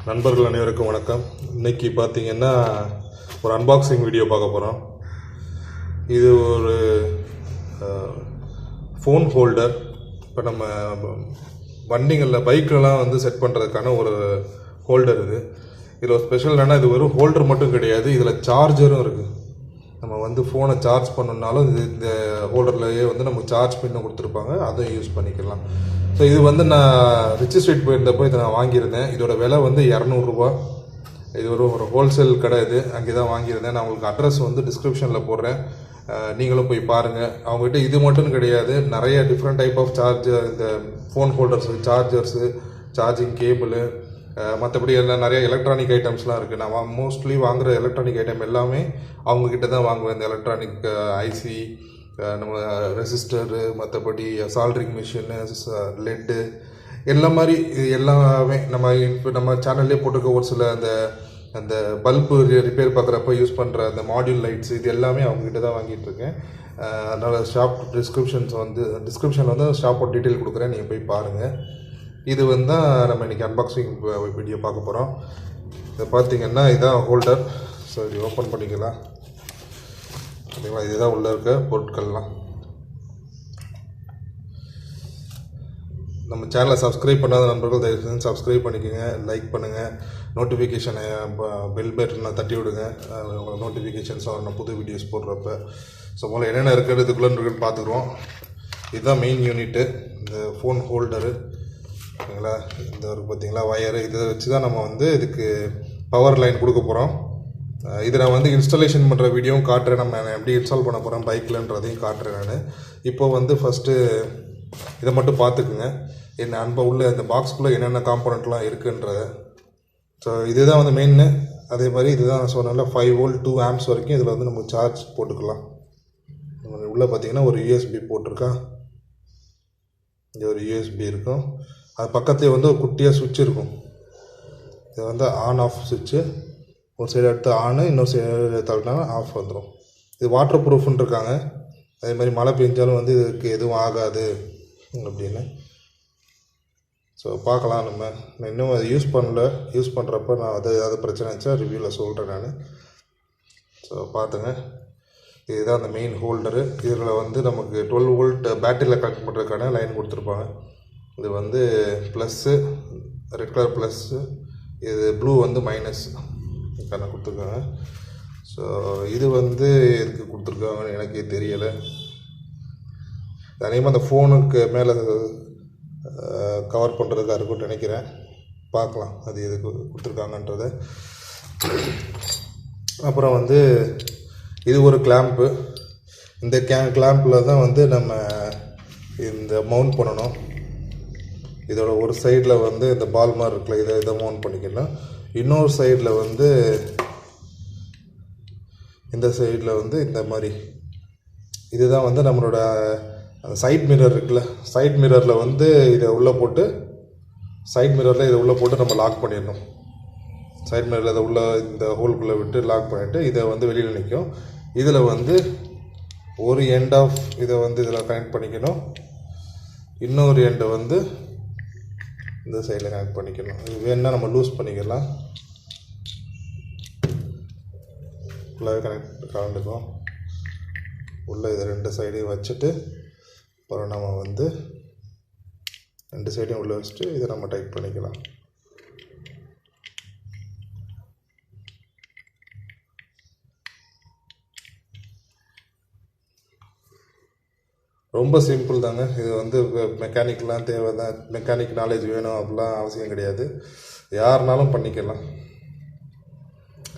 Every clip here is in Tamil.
நண்பர்கள் அனைவருக்கும் வணக்கம். இன்றைக்கி பார்த்திங்கன்னா ஒரு அன்பாக்சிங் வீடியோ பார்க்க போகிறோம். இது ஒரு ஃபோன் ஹோல்டர். இப்போ நம்ம வண்டிகளில் பைக்கெலாம் வந்து செட் பண்ணுறதுக்கான ஒரு ஹோல்டர் இது. இதில் ஒரு ஸ்பெஷல் என்னென்னா, இது வெறும் ஹோல்டர் மட்டும் கிடையாது, இதில் சார்ஜரும் இருக்குது. நம்ம வந்து ஃபோனை சார்ஜ் பண்ணணுன்னாலும் இந்த ஹோல்டர்லேயே வந்து நமக்கு சார்ஜ் பின்னு கொடுத்துருப்பாங்க, அதையும் யூஸ் பண்ணிக்கலாம். ஸோ இது வந்து நான் ரிச்சி ஸ்ட்ரீட் போயிருந்தப்போ இதை நான் வாங்கியிருந்தேன். இதோட விலை வந்து 200 ரூபா. இது ஒரு ஹோல்சேல் கடை. இது அங்கே தான் வாங்கியிருந்தேன். நான் உங்களுக்கு அட்ரஸ் வந்து டிஸ்கிரிப்ஷனில் போடுறேன், நீங்களும் போய் பாருங்கள். அவங்ககிட்ட இது மட்டும் கிடையாது, நிறைய டிஃப்ரெண்ட் டைப் ஆஃப் சார்ஜர், இந்த phone holders, chargers, charging cable, மற்றபடி எல்லாம் நிறைய எலக்ட்ரானிக் ஐட்டம்ஸ்லாம் இருக்குது. நான் மோஸ்ட்லி வாங்குகிற எலக்ட்ரானிக் ஐட்டம் எல்லாமே அவங்கக்கிட்ட தான் வாங்குவேன். இந்த எலக்ட்ரானிக் ஐசி, நம்ம ரெசிஸ்டரு, மற்றபடி சால்ட்ரிங் மிஷினு, லெட்டு, எல்லா மாதிரி எல்லாமே நம்ம சேனல்லே போட்டிருக்க ஒரு சில அந்த பல்பு ரிப்பேர் பார்க்குறப்ப யூஸ் பண்ணுற அந்த மாடியூல் லைட்ஸ், இது எல்லாமே அவங்ககிட்ட தான் வாங்கிட்டு இருக்கேன். அதனால் டிஸ்கிரிப்ஷனில் வந்து ஷாப்போட டீட்டெயில் கொடுக்குறேன், நீங்கள் போய் பாருங்கள். இது வந்து நம்ம இன்றைக்கி அன்பாக்சிங் வீடியோ பார்க்க போகிறோம். இதை பார்த்திங்கன்னா இதுதான் ஹோல்டர். ஸோ இது ஓப்பன் பண்ணிக்கலாம். ஓகேங்களா, இதுதான் உள்ளே இருக்க பொருட்கள்லாம். நம்ம சேனலை சப்ஸ்கிரைப் பண்ணாத நண்பர்கள் தயவு செஞ்சு சப்ஸ்கிரைப் பண்ணிக்கோங்க, லைக் பண்ணுங்கள், நோட்டிஃபிகேஷனை பெல் பட்டனை தட்டி விடுங்க. உங்களுக்கு நோட்டிஃபிகேஷன்ஸ் வரணும் புது வீடியோஸ் போடுறப்ப. ஸோ முதல்ல என்னென்ன இருக்குது, இதுக்குள்ளே பார்த்துக்குறோம். இதுதான் மெயின் யூனிட்டு, இந்த ஃபோன் ஹோல்டரு. ஓகேங்களா, இந்த ஒரு பார்த்திங்களா வயரு, இதை வச்சு தான் நம்ம வந்து இதுக்கு பவர் லைன் கொடுக்க போகிறோம். இதை நான் வந்து இன்ஸ்டாலேஷன் பண்ணுற வீடியோவும் காட்டுறேன், நம்ம எப்படி இன்ஸ்டால் பண்ண போகிறோம் பைக்கில்ன்றதையும் காட்டுறேன் நான். இப்போ வந்து ஃபஸ்ட்டு இதை மட்டும் பார்த்துக்குங்க, என்ன உள்ள இந்த பாக்ஸ்குள்ளே என்னென்ன காம்போனண்ட்லாம் இருக்குன்றத. ஸோ இதுதான் வந்து மெயின்னு. அதே மாதிரி இதுதான் நான் சொன்னால 5 வோல்ட் 2 ஆம்ப்ஸ் வரைக்கும் இதில் வந்து நம்ம சார்ஜ் போட்டுக்கலாம். உள்ளே பார்த்திங்கன்னா ஒரு யூஎஸ்பி போட்டிருக்கா, இங்கே ஒரு யூஎஸ்பி இருக்கும். அது பக்கத்துலேயே வந்து ஒரு குட்டியாக சுவிட்ச் இருக்கும். இது வந்து ஆன் ஆஃப் சுவிட்சு. ஒரு சைடு எடுத்து ஆனு, இன்னொரு சைடு தள்ளினா ஆஃப் வந்துடும். இது வாட்டர் ப்ரூஃப்னு இருக்காங்க. அதே மாதிரி மழை பெஞ்சாலும் வந்து இதுக்கு எதுவும் ஆகாது அப்படின்னு. ஸோ பார்க்கலாம். நான் இன்னும் அதை யூஸ் பண்ணுறப்ப நான் ஏதாவது பிரச்சனை இருந்துச்சா ரிவ்யூவில் சொல்கிறேன் நான். ஸோ பார்த்துங்க, இதுதான் அந்த மெயின் ஹோல்டரு. இதில் வந்து நமக்கு 12 வோல்ட் பேட்டரியில் கனெக்ட் பண்ணுறதுக்கான லைன் கொடுத்துருப்பாங்க. இது வந்து ப்ளஸ்ஸு, ரெட் கலர் ப்ளஸ்ஸு, இது ப்ளூ வந்து மைனஸ் கணக்கு கொடுத்துருக்காங்க. ஸோ இது வந்து எதுக்கு கொடுத்துருக்காங்கன்னு எனக்கே தெரியலை. அதே மாதிரி அந்த ஃபோனுக்கு மேலே கவர் பண்ணுறதுக்காக இருக்கும்னு நினைக்கிறேன். பார்க்கலாம் அது எதுக்கு கொடுத்துருக்காங்கன்றதை. அப்புறம் வந்து இது ஒரு கிளாம்ப்பு. இந்த கிளாம்பில் தான் வந்து நம்ம இந்த மவுண்ட் பண்ணணும். இதோட ஒரு சைடில் வந்து இந்த பால் மாதிரி இருக்குல்ல, இதை மவுண்ட் பண்ணிக்கணும். இன்னொரு சைடில் வந்து இந்த சைடில் வந்து இந்த மாதிரி இதுதான் வந்து நம்மளோட சைட் மிரர் இருக்குல்ல, சைட் மிரரில் வந்து இதை உள்ளே போட்டு நம்ம லாக் பண்ணிடணும். சைட் மிரரில் இதை இந்த ஹோல்குள்ளே விட்டு லாக் பண்ணிவிட்டு இதை வந்து வெளியில் நிற்கும். இதில் வந்து ஒரு எண்ட் ஆஃப் இதை வந்து இதில் கனெக்ட் பண்ணிக்கணும், இன்னொரு எண்டை வந்து இந்த சைடில் கனெக்ட் பண்ணிக்கணும். இது வேணுன்னா நம்ம லூஸ் பண்ணிக்கலாம், ஃபுல்லாகவே கலந்துக்கும். உள்ளே இதை 2 சைடையும் வச்சுட்டு அப்புறம் நம்ம வந்து 2 சைடையும் உள்ளே வச்சுட்டு இதை நம்ம டைட் பண்ணிக்கலாம். ரொம்ப சிம்பிள் தாங்க. இது வந்து மெக்கானிக்லாம் தேவை தான், மெக்கானிக் நாலேஜ் வேணும் அப்படிலாம் அவசியம் கிடையாது, யாருனாலும் பண்ணிக்கலாம்.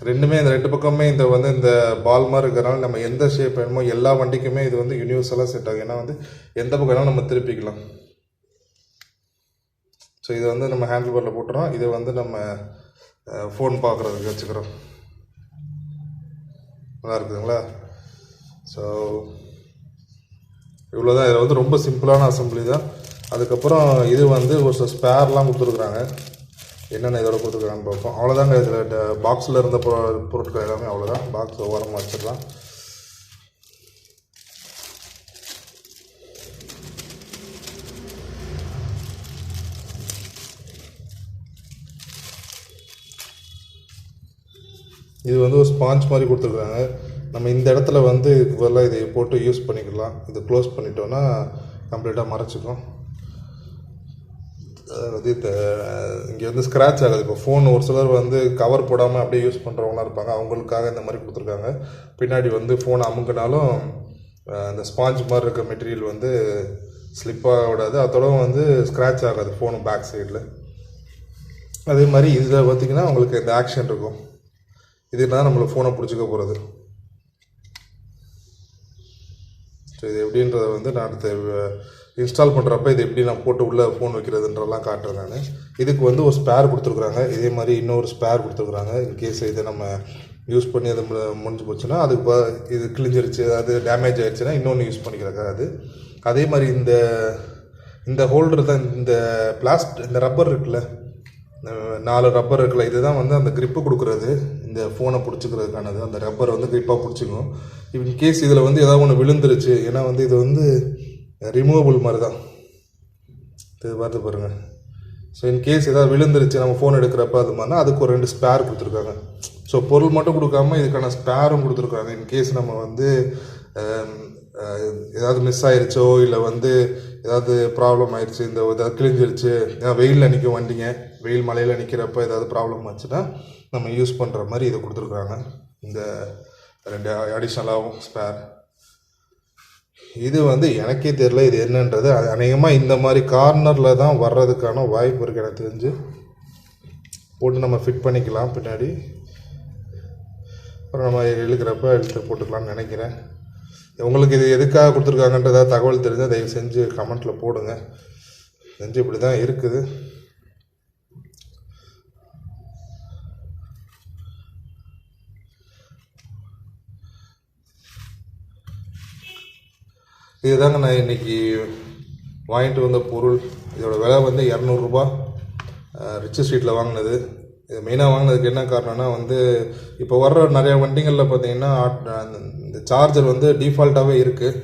ரெண்டுமே இந்த 2 பக்கமே இந்த பால் மாதிரி இருக்கிறனால நம்ம எந்த ஷேப் வேணுமோ எல்லா வண்டிக்குமே இது வந்து யூனிவர்சலாக செட் ஆகும். ஏன்னா வந்து எந்த பக்கம் வேணாலும் நம்ம திருப்பிக்கலாம். ஸோ இதை வந்து நம்ம ஹேண்டில் பாரில் போட்டுறோம். இதை வந்து நம்ம ஃபோன் பார்க்குறதுக்கு வச்சுக்கிறோம். நல்லா இருக்குதுங்களா? ஸோ இவ்வளோதான். இதில் வந்து ரொம்ப சிம்பிளான அசம்பிளி தான். அதுக்கப்புறம் இது வந்து ஒரு சில ஸ்பேர்லாம் கொடுத்துருக்குறாங்க. என்னென்ன இதோட கொடுத்துருக்காங்கன்னு பார்ப்போம். அவ்வளோதாங்க. இதில் பாக்ஸில் இருந்த பொருட்கள் எல்லாமே அவ்வளோதான். பாக்ஸ் ஓரமாக வச்சிடலாம். இது வந்து ஒரு ஸ்பாஞ்ச் மாதிரி கொடுத்துருக்காங்க. நம்ம இந்த இடத்துல வந்து இதுக்கு பதிலாக இதை போட்டு யூஸ் பண்ணிக்கலாம். இதை க்ளோஸ் பண்ணிட்டோன்னா கம்ப்ளீட்டாக மறைச்சிக்கும். அதாவது இங்கே வந்து ஸ்க்ராட்ச் ஆகாது. இப்போ ஃபோன் ஒரு சிலர் வந்து கவர் போடாமல் அப்படியே யூஸ் பண்ணுறவங்களாம் இருப்பாங்க, அவங்களுக்காக இந்த மாதிரி கொடுத்துருக்காங்க. பின்னாடி வந்து ஃபோனை அமுக்கினாலும் அந்த ஸ்பாஞ்ச் மாதிரி இருக்க மெட்டீரியல் வந்து ஸ்லிப்பாக விடாது, அதோட வந்து ஸ்க்ராட்ச் ஆகாது ஃபோனு பேக் சைடில். அதே மாதிரி இதில் பார்த்திங்கன்னா உங்களுக்கு இந்த ஆக்ஷன் இருக்கும். இதுக்கு தான் நம்மளை ஃபோனை பிடிச்சிக்க போகிறது. ஸோ இது எப்படின்றத வந்து நான் அடுத்த இன்ஸ்டால் பண்ணுறப்ப இது எப்படி நான் போட்டு உள்ளே ஃபோன் வைக்கிறதுன்றலாம் காட்டுறேன் நான். இதுக்கு வந்து ஒரு ஸ்பேர் கொடுத்துருக்குறாங்க. இதே மாதிரி இன்னொரு ஸ்பேர் கொடுத்துருக்குறாங்க. இன்கேஸ் இதை நம்ம யூஸ் பண்ணி அது முடிஞ்சு போச்சுன்னா அதுக்கு இது கிழிஞ்சிருச்சு, அதாவது டேமேஜ் ஆகிடுச்சுன்னா இன்னொன்று யூஸ் பண்ணிக்கிறாங்க அது. அதே மாதிரி இந்த ஹோல்டர் தான், இந்த ரப்பர் இருக்குல்ல, 4 ரப்பர் இருக்குல்ல, இதுதான் வந்து அந்த க்ரிப்பு கொடுக்குறது, இந்த ஃபோனை பிடிச்சிக்கிறதுக்கானது. அந்த ரப்பர் வந்து க்ரிப்பாக பிடிச்சிக்கும். இன்கேஸ் இதில் வந்து ஏதாவது ஒன்று விழுந்துருச்சு, ஏன்னா வந்து இது வந்து ரிமூவபிள் மாதிரி தான், இது பார்த்து பாருங்கள். ஸோ இன்கேஸ் ஏதாவது விழுந்துருச்சு நம்ம ஃபோன் எடுக்கிறப்ப அது மாதிரினா அதுக்கு ஒரு 2 ஸ்பேர் கொடுத்துருக்காங்க. ஸோ பொருள் மட்டும் கொடுக்காம இதுக்கான ஸ்பேரும் கொடுத்துருக்காங்க. இன்கேஸ் நம்ம வந்து ஏதாவது மிஸ் ஆயிடுச்சோ இல்லை வந்து ஏதாவது ப்ராப்ளம் ஆயிடுச்சு, இந்த ஏதாவது கிழிஞ்சிருச்சு, ஏன்னா வெயிலில் நிற்கும் வண்டிங்க, வெயில் மழையில் நிற்கிறப்ப ஏதாவது ப்ராப்ளம் ஆச்சுன்னா நம்ம யூஸ் பண்ணுற மாதிரி இதை கொடுத்துருக்குறாங்க. இந்த 2 அடிஷ்னலாகவும் ஸ்பேர். இது வந்து எனக்கே தெரியல இது என்னன்றது. அநேகமாக இந்த மாதிரி கார்னரில் தான் வர்றதுக்கான வாய்ப்பு இருக்குது எனக்கு தெரிஞ்சு. போட்டு நம்ம ஃபிட் பண்ணிக்கலாம் பின்னாடி, அப்புறம் நம்ம இழுத்து போட்டுக்கலாம்னு நினைக்கிறேன். உங்களுக்கு இது எதுக்காக கொடுத்துருக்காங்கன்றதா தகவல் தெரிஞ்சால் தயவு செஞ்சு கமெண்ட்டில் போடுங்க. செஞ்சு இப்படி தான் இருக்குது. இதுதாங்க நான் இன்றைக்கி வாங்கிட்டு வந்த பொருள். இதோட விலை வந்து 200 ரூபா. ரிச்சி ஸ்ட்ரீட்டில் வாங்கினது. இது மெயினாக வாங்கினதுக்கு என்ன காரணம்னா வந்து இப்போ வர்ற நிறைய வண்டிகளில் பார்த்தீங்கன்னா இந்த சார்ஜர் வந்து டிஃபால்ட்டாகவே இருக்குது.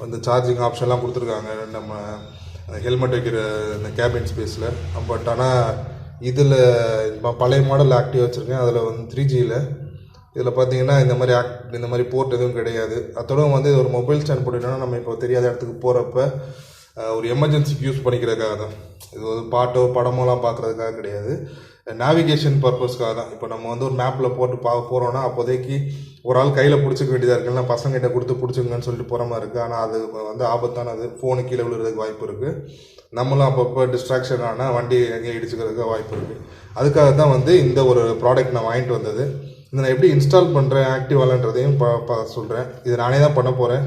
வந்து சார்ஜிங் ஆப்ஷன்லாம் கொடுத்துருக்காங்க நம்ம ஹெல்மெட் வைக்கிற இந்த கேபின் ஸ்பேஸில். பட் ஆனால் இதில் பழைய மாடல் ஆக்டிவ் வச்சுருக்கேன், அதில் வந்து 3Gயில். இதில் பார்த்தீங்கன்னா இந்த மாதிரி போர்ட் எதுவும் கிடையாது. அதோட வந்து ஒரு மொபைல் ஸ்டாண்ட் போட்டுட்டோன்னா நம்ம இப்போ தெரியாத இடத்துக்கு போகிறப்ப ஒரு எமர்ஜென்சிக்கு யூஸ் பண்ணிக்கிறதுக்காக தான். இது ஒரு பாட்டோ படமோலாம் பார்க்குறதுக்காக கிடையாது, நேவிகேஷன் பர்பஸ்க்காக தான். இப்போ நம்ம வந்து ஒரு மேப்பில் போட்டு போகிறோன்னா அப்போதைக்கு ஒரு ஆள் கையில் பிடிச்சிக்க வேண்டியதாக இருக்குது, இல்லைனா பசங்கிட்ட கொடுத்து பிடிச்சிங்கன்னு சொல்லிட்டு போகிற மாதிரி இருக்குது. ஆனால் அது வந்து ஆபத்தானது, ஃபோனு கீழே விழுறதுக்கு வாய்ப்பு இருக்குது. நம்மளும் அப்பப்போ டிஸ்ட்ராக்ஷன் ஆனால் வண்டி எங்கேயும் இடிச்சுக்கிறதுக்கு வாய்ப்பு இருக்குது. அதுக்காக தான் வந்து இந்த ஒரு ப்ராடக்ட் நான் வாங்கிட்டு வந்தது. இதை நான் எப்படி இன்ஸ்டால் பண்ணுறேன் ஆக்டிவாலன்றதையும் சொல்கிறேன். இது நானே தான் பண்ண போகிறேன்.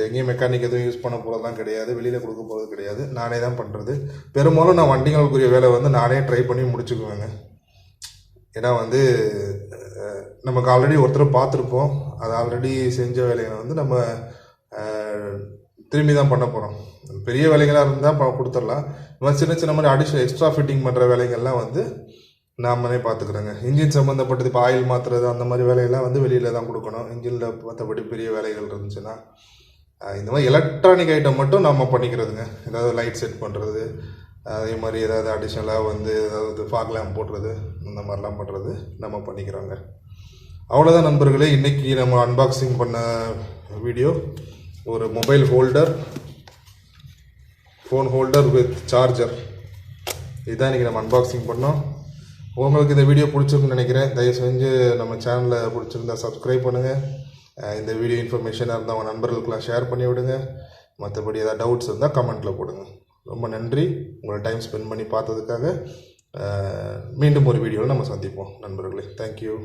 எங்கேயும் மெக்கானிக் எதுவும் யூஸ் பண்ண போகிறதுலாம் கிடையாது, வெளியில் கொடுக்க போகிறது கிடையாது, நானே தான் பண்ணுறது. பெரும்பாலும் நான் வண்டிகளுக்குரிய வேலை வந்து நானே ட்ரை பண்ணி முடிச்சுக்குவேங்க. ஏன்னா வந்து நமக்கு ஆல்ரெடி ஒருத்தர் பார்த்துருப்போம், அது ஆல்ரெடி செஞ்ச வேலைகளை வந்து நம்ம திரும்பி தான் பண்ண போகிறோம். பெரிய வேலைகளாக இருந்தால் கொடுத்துடலாம். இந்த மாதிரி சின்ன மாதிரி அடிஷனல் எக்ஸ்ட்ரா ஃபிட்டிங் பண்ணுற வேலைகள்லாம் வந்து நாமளே பார்த்துக்குறேங்க. இன்ஜின் சம்மந்தப்பட்டது, இப்போ ஆயில் மாற்றுறது அந்த மாதிரி வேலையெல்லாம் வந்து வெளியில் தான் கொடுக்கணும். இன்ஜினில் மற்றபடி பெரிய வேலைகள் இருந்துச்சுன்னா இந்த மாதிரி எலக்ட்ரானிக் ஐட்டம் மட்டும் நம்ம பண்ணிக்கிறதுங்க. ஏதாவது லைட் செட் பண்ணுறது, அதே மாதிரி ஏதாவது அடிஷ்னலாக வந்து ஏதாவது ஃபாக் லேம்ப் போடுறது, இந்த மாதிரிலாம் பண்ணுறது நம்ம பண்ணிக்கிறோங்க. அவ்வளோதான் நண்பர்களே, இன்றைக்கி நம்ம அன்பாக்சிங் பண்ண வீடியோ ஒரு mobile holder, phone holder with charger. இதுதான் இன்றைக்கி நம்ம அன்பாக்சிங் பண்ணோம். உங்களுக்கு இந்த வீடியோ பிடிச்சிருக்குன்னு நினைக்கிறேன். தயவு செஞ்சு நம்ம சேனலில் பிடிச்சிருந்தா சப்ஸ்கிரைப் பண்ணுங்கள். இந்த வீடியோ இன்ஃபர்மேஷனாக இருந்தால் உங்கள் நண்பர்களுக்கெல்லாம் ஷேர் பண்ணி விடுங்க. மற்றபடி ஏதாவது டவுட்ஸ் இருந்தால் கமெண்ட்டில் போடுங்க. ரொம்ப நன்றி உங்களோட டைம் ஸ்பெண்ட் பண்ணி பார்த்ததுக்காக. மீண்டும் ஒரு வீடியோவில் நம்ம சந்திப்போம் நண்பர்களே. தேங்க்யூ.